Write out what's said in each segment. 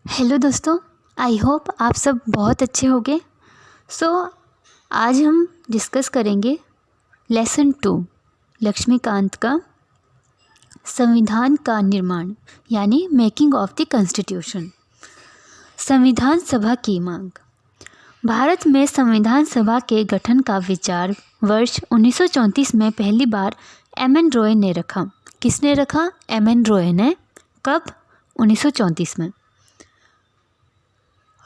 Hello दोस्तों, I hope आप सब बहुत अच्छे होंगे। आज हम डिस्कस करेंगे लेसन 2 लक्ष्मीकांत का संविधान का निर्माण यानी मेकिंग ऑफ द कॉन्स्टिट्यूशन। संविधान सभा की मांग। भारत में संविधान सभा के गठन का विचार वर्ष 1934 में पहली बार एम.एन. रॉय ने रखा। किसने रखा? एम.एन. रॉय ने। कब? 1934 में।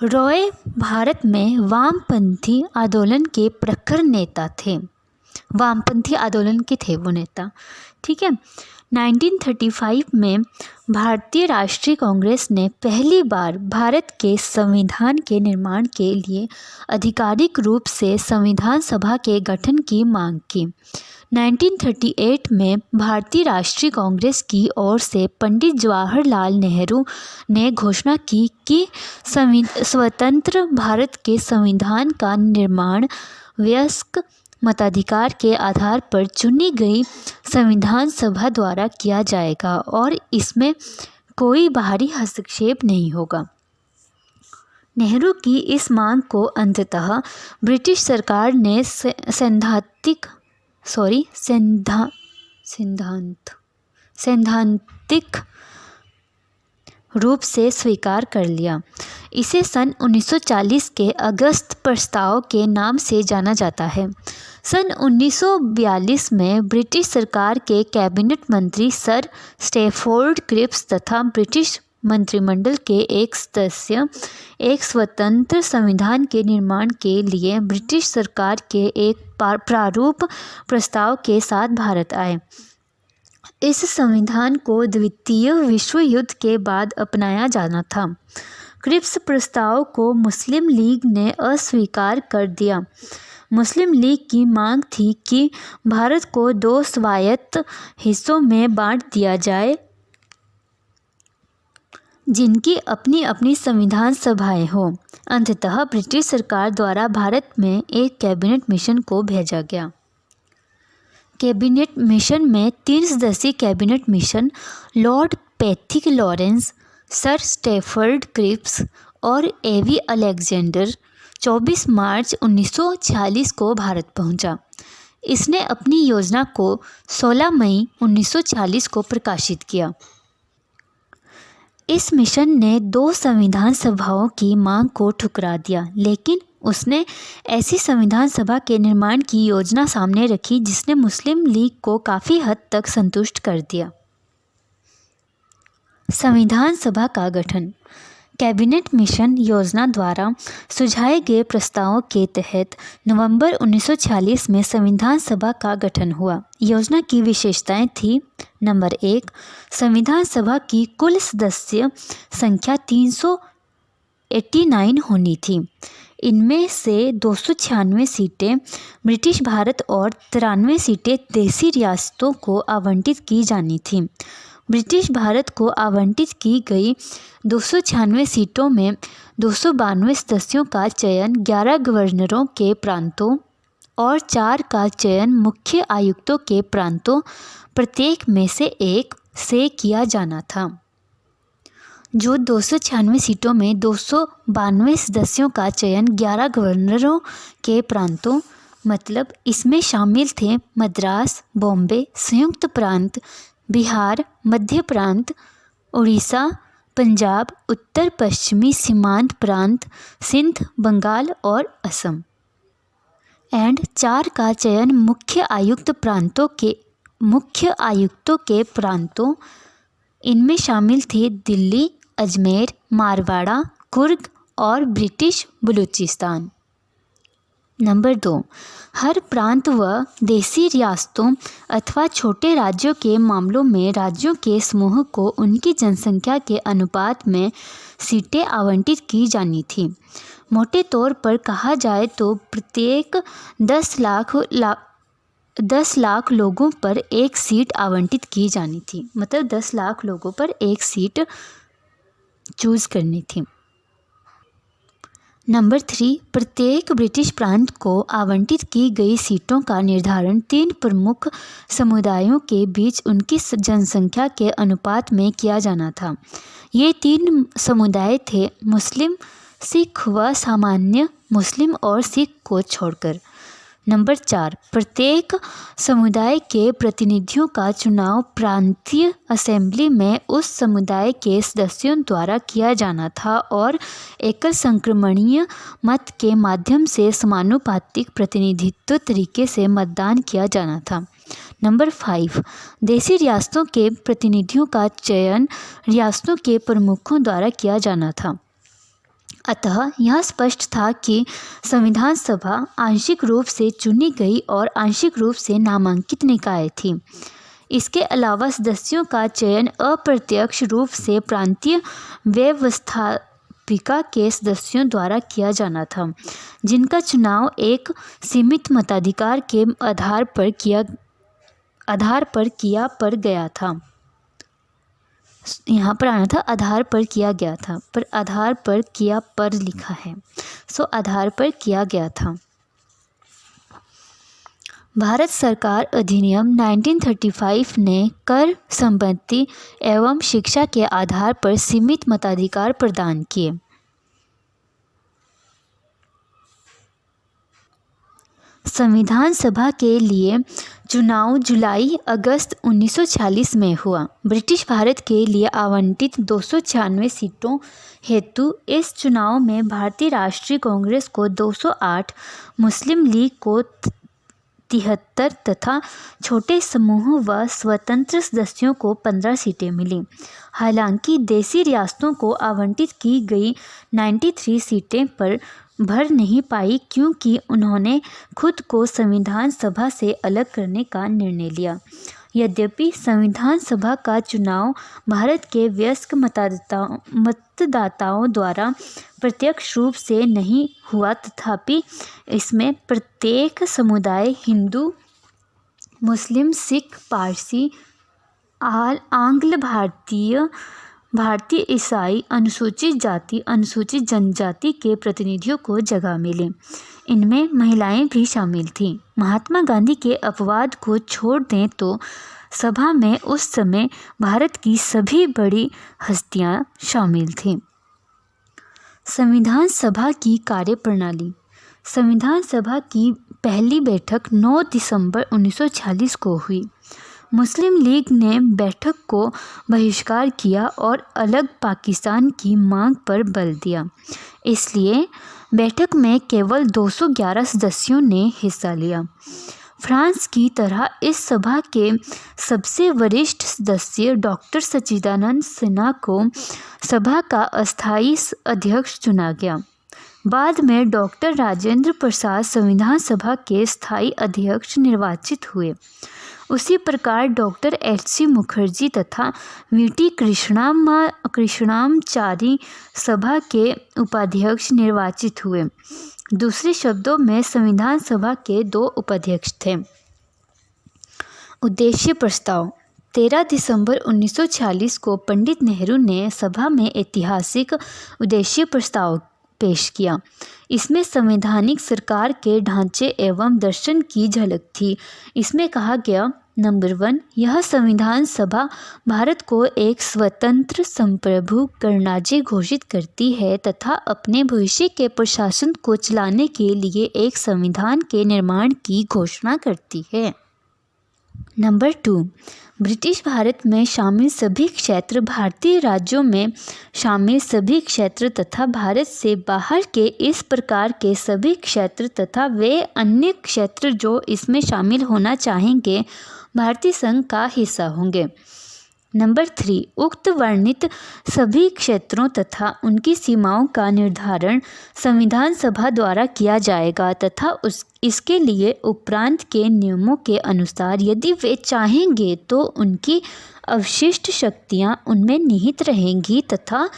रॉय भारत में वामपंथी आंदोलन के प्रखर नेता थे। वामपंथी आंदोलन के थे वो नेता, ठीक है। 1935 में भारतीय राष्ट्रीय कांग्रेस ने पहली बार भारत के संविधान के निर्माण के लिए आधिकारिक रूप से संविधान सभा के गठन की मांग की। 1938 में भारतीय राष्ट्रीय कांग्रेस की ओर से पंडित जवाहरलाल नेहरू ने घोषणा की कि स्वतंत्र भारत के संविधान का निर्माण वयस्क मताधिकार के आधार पर चुनी गई संविधान सभा द्वारा किया जाएगा और इसमें कोई बाहरी हस्तक्षेप नहीं होगा। नेहरू की इस मांग को अंततः ब्रिटिश सरकार ने सैद्धांतिक रूप से स्वीकार कर लिया। इसे सन 1940 के अगस्त प्रस्ताव के नाम से जाना जाता है। सन 1942 में ब्रिटिश सरकार के कैबिनेट मंत्री सर स्टैफोर्ड क्रिप्स तथा ब्रिटिश मंत्रिमंडल के एक सदस्य एक स्वतंत्र संविधान के निर्माण के लिए ब्रिटिश सरकार के एक प्रारूप प्रस्ताव के साथ भारत आए। इस संविधान को द्वितीय विश्व युद्ध के बाद अपनाया जाना था। क्रिप्स प्रस्ताव को मुस्लिम लीग ने अस्वीकार कर दिया। मुस्लिम लीग की मांग थी कि भारत को 2 स्वायत्त हिस्सों में बांट दिया जाए जिनकी अपनी अपनी संविधान सभाएं हों। अंततः ब्रिटिश सरकार द्वारा भारत में एक कैबिनेट मिशन को भेजा गया। कैबिनेट मिशन में 3 सदस्यीय cabinet mission Lord Pethick Lawrence, Sir Stafford Cripps और एवी अलेक्जेंडर 24 मार्च 1946 को भारत पहुंचा। इसने अपनी योजना को 16 मई 1946 को प्रकाशित किया। इस मिशन ने 2 संविधान सभाओं की मांग को ठुकरा दिया, लेकिन उसने ऐसी संविधान सभा के निर्माण की योजना सामने रखी जिसने मुस्लिम लीग को काफ़ी हद तक संतुष्ट कर दिया। संविधान सभा का गठन। कैबिनेट मिशन योजना द्वारा सुझाए गए प्रस्तावों के तहत नवंबर 1946 में संविधान सभा का गठन हुआ। योजना की विशेषताएं थी: नंबर 1, संविधान सभा की कुल सदस्य संख्या 389 होनी थी। इनमें से 296 सीटें ब्रिटिश भारत और 93 सीटें देसी रियासतों को आवंटित की जानी थीं। ब्रिटिश भारत को आवंटित की गई 296 सीटों में 292 सदस्यों का चयन 11 गवर्नरों के प्रांतों और 4 का चयन मुख्य आयुक्तों के प्रांतों प्रत्येक में से एक से किया जाना था। जो 296 सीटों में 292 सदस्यों का चयन 11 गवर्नरों के प्रांतों, मतलब इसमें शामिल थे मद्रास, बॉम्बे, संयुक्त प्रांत, बिहार, मध्य प्रांत, उड़ीसा, पंजाब, उत्तर पश्चिमी सीमांत प्रांत, सिंध, बंगाल और असम। एंड 4 का चयन मुख्य आयुक्तों के प्रांतों, इनमें शामिल थे दिल्ली, अजमेर, मारवाड़ा, कुर्ग और ब्रिटिश बलूचिस्तान। नंबर 2, हर प्रांत व देसी रियासतों अथवा छोटे राज्यों के मामलों में राज्यों के समूह को उनकी जनसंख्या के अनुपात में सीटें आवंटित की जानी थी। मोटे तौर पर कहा जाए तो प्रत्येक 10 लाख लोगों पर एक सीट आवंटित की जानी थी। मतलब 10 लाख लोगों पर एक सीट चूज करनी थी। नंबर 3, प्रत्येक ब्रिटिश प्रांत को आवंटित की गई सीटों का निर्धारण 3 प्रमुख समुदायों के बीच उनकी जनसंख्या के अनुपात में किया जाना था। ये 3 समुदाय थे मुस्लिम, सिख व सामान्य मुस्लिम और सिख को छोड़कर। नंबर 4, प्रत्येक समुदाय के प्रतिनिधियों का चुनाव प्रांतीय असेंबली में उस समुदाय के सदस्यों द्वारा किया जाना था और एकल संक्रमणीय मत के माध्यम से समानुपातिक प्रतिनिधित्व तरीके से मतदान किया जाना था। नंबर 5, देशी रियासतों के प्रतिनिधियों का चयन रियासतों के प्रमुखों द्वारा किया जाना था। अतः यह स्पष्ट था कि संविधान सभा आंशिक रूप से चुनी गई और आंशिक रूप से नामांकित निकाय थी। इसके अलावा सदस्यों का चयन अप्रत्यक्ष रूप से प्रांतीय व्यवस्थापिका के सदस्यों द्वारा किया जाना था, जिनका चुनाव एक सीमित मताधिकार के आधार पर गया था। यहाँ पर आना था आधार पर किया गया था, पर आधार पर किया पर लिखा है, सो आधार पर किया गया था। भारत सरकार अधिनियम 1935 ने कर, संपत्ति एवं शिक्षा के आधार पर सीमित मताधिकार प्रदान किए। संविधान सभा के लिए चुनाव जुलाई-अगस्त 1946 में हुआ। ब्रिटिश भारत के लिए आवंटित 296 सीटों हेतु इस चुनाव में भारतीय राष्ट्रीय कांग्रेस को 208, मुस्लिम लीग को 73 तथा छोटे समूह व स्वतंत्र सदस्यों को 15 सीटें मिलीं। हालांकि देशी रियासतों को आवंटित की गई 93 सीटें पर भर नहीं पाई, क्योंकि उन्होंने खुद को संविधान सभा से अलग करने का निर्णय लिया। यद्यपि संविधान सभा का चुनाव भारत के वयस्क मतदाताओं द्वारा प्रत्यक्ष रूप से नहीं हुआ, तथापि इसमें प्रत्येक समुदाय हिंदू, मुस्लिम, सिख, पारसी, आंग्ल भारतीय ईसाई, अनुसूचित जाति, अनुसूचित जनजाति के प्रतिनिधियों को जगह मिली। इनमें महिलाएं भी शामिल थीं। महात्मा गांधी के अपवाद को छोड़ दें तो सभा में उस समय भारत की सभी बड़ी हस्तियां शामिल थीं। संविधान सभा की कार्यप्रणाली। संविधान सभा की पहली बैठक 9 दिसंबर 1946 को हुई। मुस्लिम लीग ने बैठक को बहिष्कार किया और अलग पाकिस्तान की मांग पर बल दिया। इसलिए बैठक में केवल 211 सदस्यों ने हिस्सा लिया। फ्रांस की तरह इस सभा के सबसे वरिष्ठ सदस्य डॉक्टर सच्चिदानंद सिन्हा को सभा का अस्थायी अध्यक्ष चुना गया। बाद में डॉक्टर राजेंद्र प्रसाद संविधान सभा के स्थायी अध्यक्ष निर्वाचित हुए। उसी प्रकार डॉक्टर एच.सी. मुखर्जी तथा वी.टी. कृष्णामाचारी सभा के उपाध्यक्ष निर्वाचित हुए। दूसरे शब्दों में संविधान सभा के 2 उपाध्यक्ष थे। उद्देश्य प्रस्ताव। 13 दिसंबर 1946 को पंडित नेहरू ने सभा में ऐतिहासिक उद्देश्य प्रस्ताव पेश किया। इसमें संवैधानिक सरकार के ढांचे एवं दर्शन की झलक थी। इसमें कहा गया, नंबर 1, यह संविधान सभा भारत को एक स्वतंत्र संप्रभु गणराज्य घोषित करती है तथा अपने भविष्य के प्रशासन को चलाने के लिए एक संविधान के निर्माण की घोषणा करती है। नंबर 2, ब्रिटिश भारत में शामिल सभी क्षेत्र, भारतीय राज्यों में शामिल सभी क्षेत्र तथा भारत से बाहर के इस प्रकार के सभी क्षेत्र तथा वे अन्य क्षेत्र जो इसमें शामिल होना चाहेंगे, भारतीय संघ का हिस्सा होंगे। नंबर 3, उक्त वर्णित सभी क्षेत्रों तथा उनकी सीमाओं का निर्धारण संविधान सभा द्वारा किया जाएगा तथा इसके लिए उपरांत के नियमों के अनुसार यदि वे चाहेंगे तो उनकी अवशिष्ट शक्तियां उनमें निहित रहेंगी तथा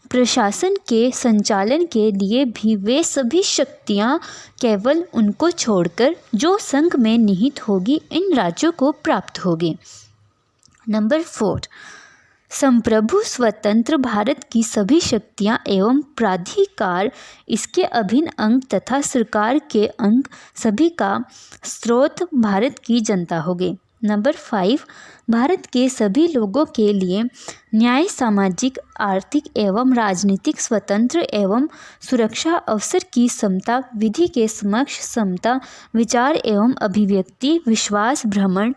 प्रशासन के संचालन के लिए भी वे सभी शक्तियां केवल उनको छोड़कर जो संघ में निहित होगी इन राज्यों को प्राप्त होगी। नंबर 4, संप्रभु स्वतंत्र भारत की सभी शक्तियां एवं प्राधिकार इसके अभिन्न अंग तथा सरकार के अंग सभी का स्रोत भारत की जनता होगी। नंबर 5, भारत के सभी लोगों के लिए न्याय, सामाजिक, आर्थिक एवं राजनीतिक स्वतंत्र एवं सुरक्षा, अवसर की समता, विधि के समक्ष समता, विचार एवं अभिव्यक्ति, विश्वास, भ्रमण,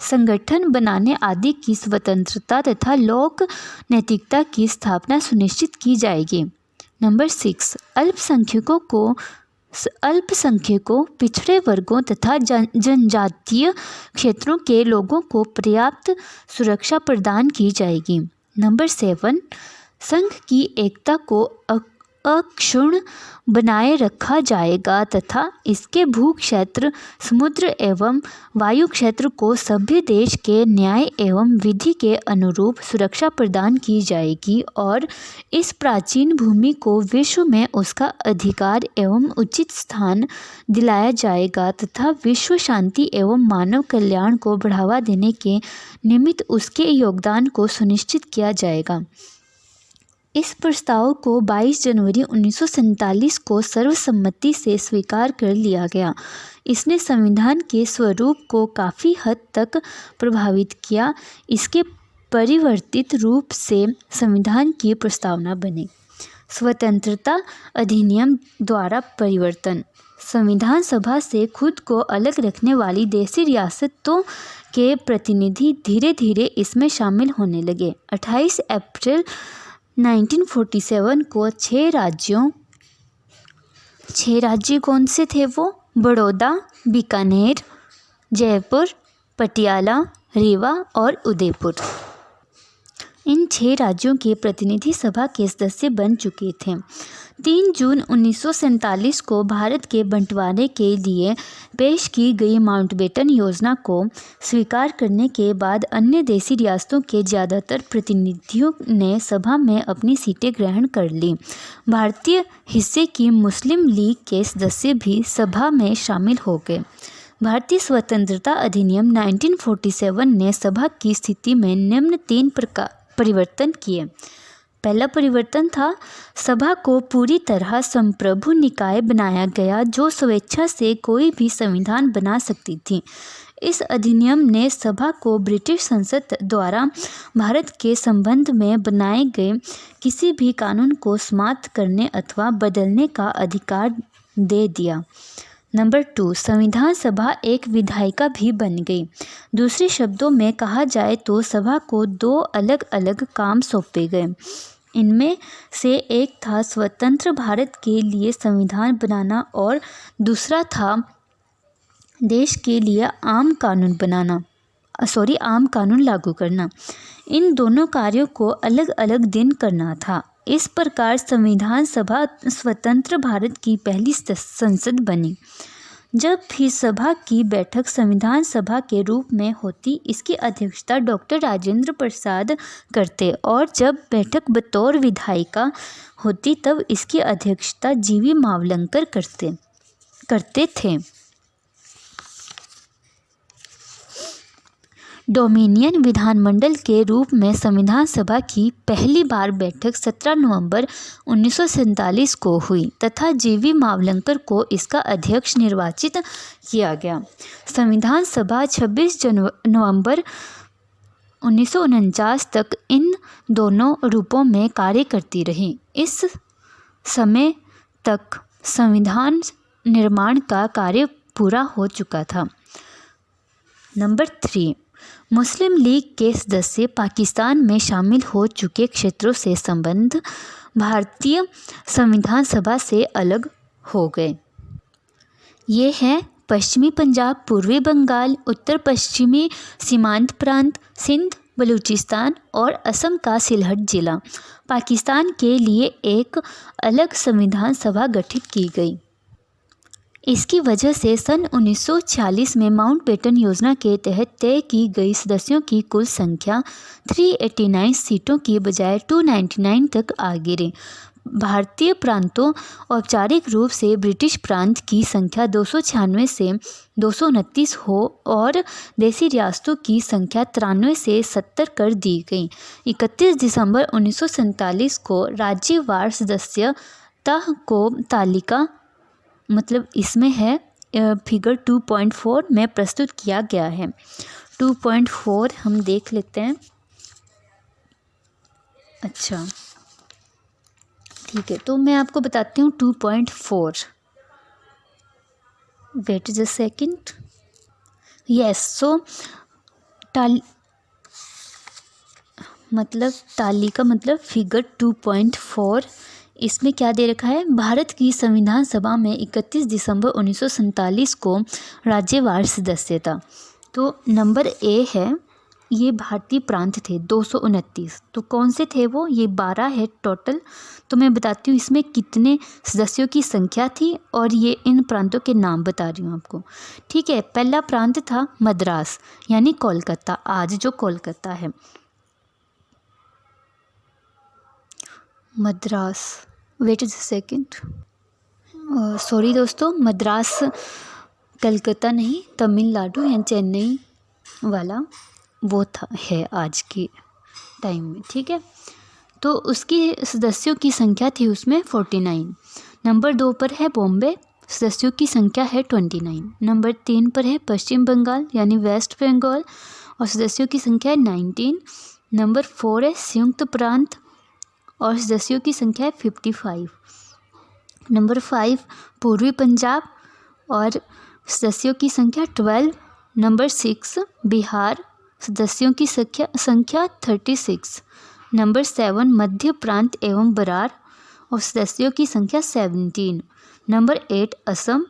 संगठन बनाने आदि की स्वतंत्रता तथा लोक नैतिकता की स्थापना सुनिश्चित की जाएगी। नंबर 6, अल्पसंख्यकों, पिछड़े वर्गों तथा जनजातीय क्षेत्रों के लोगों को पर्याप्त सुरक्षा प्रदान की जाएगी। नंबर 7, संघ की एकता को अक्षुण्ण बनाए रखा जाएगा तथा इसके भू क्षेत्र, समुद्र एवं वायु क्षेत्र को सभ्य देश के न्याय एवं विधि के अनुरूप सुरक्षा प्रदान की जाएगी और इस प्राचीन भूमि को विश्व में उसका अधिकार एवं उचित स्थान दिलाया जाएगा तथा विश्व शांति एवं मानव कल्याण को बढ़ावा देने के निमित्त उसके योगदान को सुनिश्चित किया जाएगा। इस प्रस्ताव को 22 जनवरी 1947 को सर्वसम्मति से स्वीकार कर लिया गया। इसने संविधान के स्वरूप को काफ़ी हद तक प्रभावित किया। इसके परिवर्तित रूप से संविधान की प्रस्तावना बनी। स्वतंत्रता अधिनियम द्वारा परिवर्तन। संविधान सभा से खुद को अलग रखने वाली देशी रियासतों के प्रतिनिधि धीरे धीरे इसमें शामिल होने लगे। 28 अप्रैल 1947 को 6 राज्य कौन से थे वो? बड़ौदा, बीकानेर, जयपुर, पटियाला, रीवा और उदयपुर। इन 6 राज्यों के प्रतिनिधि सभा के सदस्य बन चुके थे। 3 जून 1947 को भारत के बंटवारे के लिए पेश की गई माउंटबेटन योजना को स्वीकार करने के बाद अन्य देशी रियासतों के ज़्यादातर प्रतिनिधियों ने सभा में अपनी सीटें ग्रहण कर लीं। भारतीय हिस्से की मुस्लिम लीग के सदस्य भी सभा में शामिल हो गए। भारतीय स्वतंत्रता अधिनियम 1947 ने सभा की स्थिति में निम्न 3 परिवर्तन किए। पहला परिवर्तन था, सभा को पूरी तरह संप्रभु निकाय बनाया गया जो स्वेच्छा से कोई भी संविधान बना सकती थी। इस अधिनियम ने सभा को ब्रिटिश संसद द्वारा भारत के संबंध में बनाए गए किसी भी कानून को समाप्त करने अथवा बदलने का अधिकार दे दिया। नंबर 2, संविधान सभा एक विधायिका भी बन गई। दूसरे शब्दों में कहा जाए तो सभा को 2 अलग अलग काम सौंपे गए। इनमें से एक था स्वतंत्र भारत के लिए संविधान बनाना और दूसरा था देश के लिए आम कानून लागू करना। इन दोनों कार्यों को अलग अलग दिन करना था। इस प्रकार संविधान सभा स्वतंत्र भारत की पहली संसद बनी। जब भी सभा की बैठक संविधान सभा के रूप में होती, इसकी अध्यक्षता डॉक्टर राजेंद्र प्रसाद करते और जब बैठक बतौर विधायिका होती तब इसकी अध्यक्षता जीवी मावलंकर करते थे। डोमिनियन विधानमंडल के रूप में संविधान सभा की पहली बार बैठक 17 नवंबर 1947 को हुई तथा जीवी मावलंकर को इसका अध्यक्ष निर्वाचित किया गया। संविधान सभा 26 नवंबर 1949 तक इन दोनों रूपों में कार्य करती रही। इस समय तक संविधान निर्माण का कार्य पूरा हो चुका था। नंबर 3, मुस्लिम लीग के सदस्य पाकिस्तान में शामिल हो चुके क्षेत्रों से संबंध भारतीय संविधान सभा से अलग हो गए। ये हैं पश्चिमी पंजाब, पूर्वी बंगाल, उत्तर पश्चिमी सीमांत प्रांत, सिंध, बलूचिस्तान और असम का सिलहट जिला। पाकिस्तान के लिए एक अलग संविधान सभा गठित की गई। इसकी वजह से सन 1946 में माउंटबेटन योजना के तहत तय की गई सदस्यों की कुल संख्या 389 सीटों की बजाय 299 तक आ गिरी। भारतीय प्रांतों औपचारिक रूप से ब्रिटिश प्रांत की संख्या 296 से 229 हो और देसी रियासतों की संख्या 93 से 70 कर दी गई। 31 दिसंबर 1947 को राज्यवार सदस्यता को तालिका मतलब इसमें है फिगर 2.4 में प्रस्तुत किया गया है। 2.4 हम देख लेते हैं। अच्छा ठीक है, तो मैं आपको बताती हूँ 2.4। Wait just second. Yes, so तालिका मतलब फिगर 2.4, इसमें क्या दे रखा है, भारत की संविधान सभा में 31 दिसंबर 1947 को राज्यवार सदस्यता। तो नंबर ए है, ये भारतीय प्रांत थे 229। तो कौन से थे वो, ये 12 है टोटल। तो मैं बताती हूँ इसमें कितने सदस्यों की संख्या थी और ये इन प्रांतों के नाम बता रही हूँ आपको। ठीक है, पहला प्रांत था मद्रास यानी कोलकाता, आज जो कोलकाता है। Madras, wait a second, sorry दोस्तों, मद्रास कलकत्ता नहीं, तमिलनाडु या चेन्नई वाला वो था है आज के टाइम में। ठीक है, तो उसकी सदस्यों की संख्या थी उसमें 49। नंबर 2 पर है बॉम्बे, सदस्यों की संख्या है 29। नंबर 3 पर है पश्चिम बंगाल यानी वेस्ट बंगाल और सदस्यों की संख्या है 19। नंबर 4 है संयुक्त प्रांत और सदस्यों की संख्या है 55। नंबर 5 पूर्वी पंजाब और सदस्यों की संख्या 12। नंबर 6 बिहार, सदस्यों की संख्या 36। नंबर 7 मध्य प्रांत एवं बरार और सदस्यों की संख्या 17। नंबर 8 असम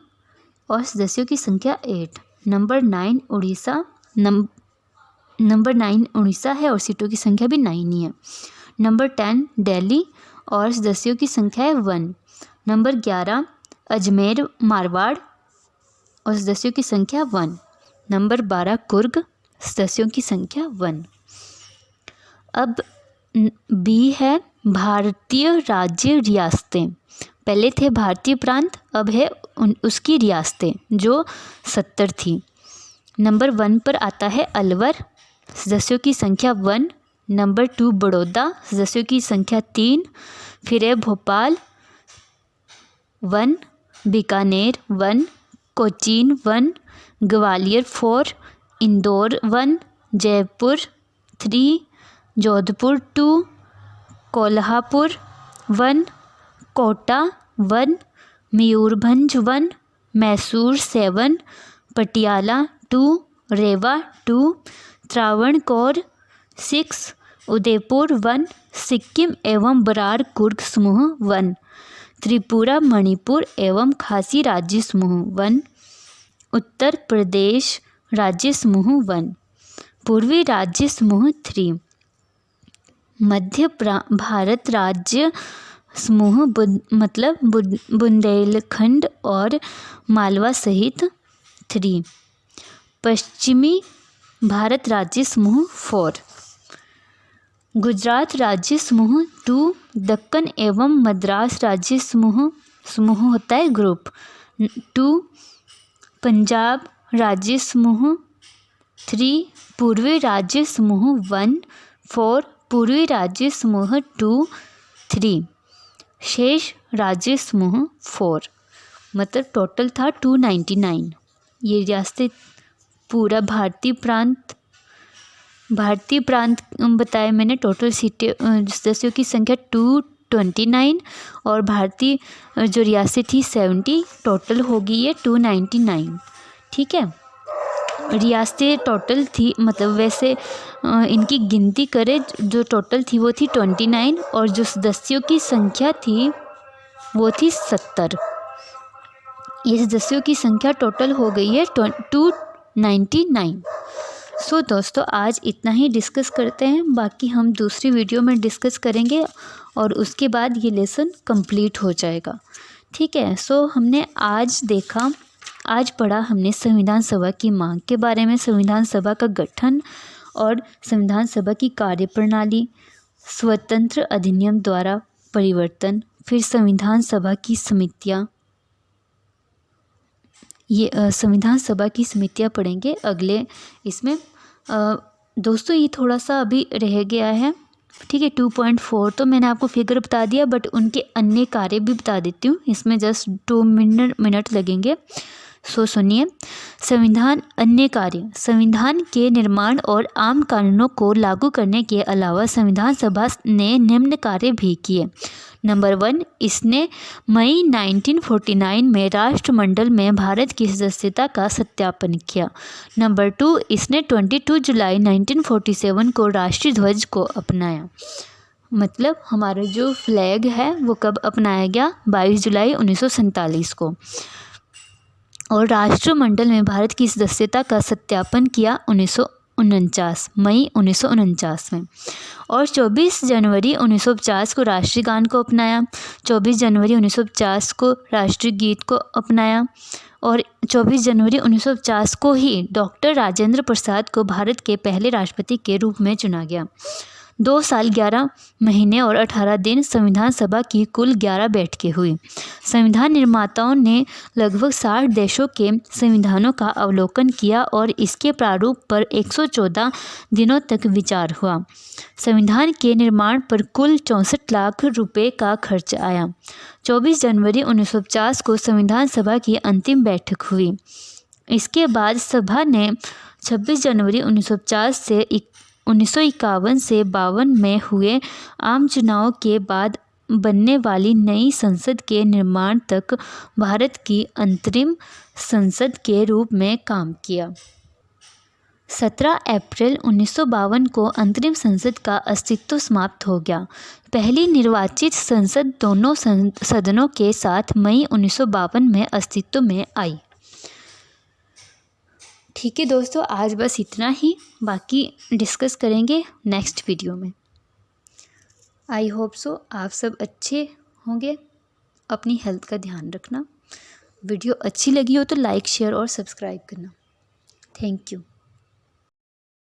और सदस्यों की संख्या 8। नंबर 9 उड़ीसा, नंबर 9 उड़ीसा है और सीटों की संख्या भी 9 ही है। नंबर 10 दिल्ली और सदस्यों की संख्या है 1। नंबर 11 अजमेर मारवाड़ और सदस्यों की संख्या 1। नंबर 12 कुर्ग, सदस्यों की संख्या 1। अब बी है भारतीय राज्य रियासतें। पहले थे भारतीय प्रांत, अब है उसकी रियासतें जो 70 थी। नंबर 1 पर आता है अलवर, सदस्यों की संख्या 1। नंबर 2 बड़ौदा, सदस्यों की संख्या 3। फिर है भोपाल 1, बीकानेर 1, कोचीन 1, ग्वालियर 4, इंदौर 1, जयपुर 3, जोधपुर 2, कोल्हापुर 1, कोटा 1, मयूरभंज 1, मैसूर 7, पटियाला 2, रेवा 2, त्रावणकोर 6, उदयपुर 1, सिक्किम एवं बरार कुर्ग समूह 1, त्रिपुरा मणिपुर एवं खासी राज्य समूह 1, उत्तर प्रदेश राज्य समूह 1, पूर्वी राज्य समूह 3, मध्य भारत राज्य समूह मतलब बुंदेलखंड और मालवा सहित 3, पश्चिमी भारत राज्य समूह 4, गुजरात राज्य समूह 2, दक्कन एवं मद्रास राज्य समूह होता है ग्रुप 2, पंजाब राज्य समूह 3, पूर्वी राज्य समूह 1, 4, पूर्वी राज्य समूह 2, 3, शेष राज्य समूह 4। मतलब टोटल था 299। ये रियासतें पूरा भारतीय प्रांत बताया मैंने। टोटल सीटें सदस्यों की संख्या 229 और भारतीय जो रियासतें थी 70, टोटल होगी ये 299। ठीक है, रियासतें टोटल थी मतलब वैसे इनकी गिनती करें जो टोटल थी वो थी 29 और जो सदस्यों की संख्या थी वो थी 70। ये सदस्यों की संख्या टोटल हो गई है 299। सो दोस्तों आज इतना ही डिस्कस करते हैं, बाकी हम दूसरी वीडियो में डिस्कस करेंगे और उसके बाद ये लेसन कंप्लीट हो जाएगा। ठीक है, सो हमने आज पढ़ा हमने संविधान सभा की मांग के बारे में, संविधान सभा का गठन और संविधान सभा की कार्यप्रणाली, स्वतंत्र अधिनियम द्वारा परिवर्तन, फिर संविधान सभा की समितियाँ, ये संविधान सभा की समितियाँ पढ़ेंगे अगले इसमें। दोस्तों ये थोड़ा सा अभी रह गया है, ठीक है। 2.4 तो मैंने आपको फिगर बता दिया, बट उनके अन्य कार्य भी बता देती हूँ, इसमें जस्ट 2 मिनट लगेंगे। सो सुनिए। संविधान अन्य कार्य। संविधान के निर्माण और आम कानूनों को लागू करने के अलावा संविधान सभा ने निम्न कार्य भी किए। नंबर 1, इसने मई 1949 में राष्ट्रमंडल में भारत की सदस्यता का सत्यापन किया। नंबर 2, इसने 22 जुलाई 1947 को राष्ट्रीय ध्वज को अपनाया। मतलब हमारा जो फ्लैग है वो कब अपनाया गया? 22 जुलाई 1947 को। और राष्ट्रमंडल में भारत की सदस्यता का सत्यापन किया 1949 मई 1949 में। और 24 जनवरी 1950 को राष्ट्रीय गान को अपनाया। 24 जनवरी 1950 को राष्ट्रीय गीत को अपनाया। और 24 जनवरी 1950 को ही डॉक्टर राजेंद्र प्रसाद को भारत के पहले राष्ट्रपति के रूप में चुना गया। 2 साल 11 महीने और 18 दिन संविधान सभा की कुल 11 बैठकें हुई। संविधान निर्माताओं ने लगभग 60 देशों के संविधानों का अवलोकन किया और इसके प्रारूप पर 114 दिनों तक विचार हुआ। संविधान के निर्माण पर कुल 64 लाख रुपए का खर्च आया। 24 जनवरी 1950 को संविधान सभा की अंतिम बैठक हुई। इसके बाद सभा ने 26 जनवरी 1950 से 1951 से 52 में हुए आम चुनाव के बाद बनने वाली नई संसद के निर्माण तक भारत की अंतरिम संसद के रूप में काम किया। 17 अप्रैल 1952 को अंतरिम संसद का अस्तित्व समाप्त हो गया। पहली निर्वाचित संसद दोनों सदनों के साथ मई 1952 में अस्तित्व में आई। ठीक है दोस्तों, आज बस इतना ही, बाकी डिस्कस करेंगे नेक्स्ट वीडियो में। आई होप सो आप सब अच्छे होंगे। अपनी हेल्थ का ध्यान रखना। वीडियो अच्छी लगी हो तो लाइक, शेयर और सब्सक्राइब करना। Thank you.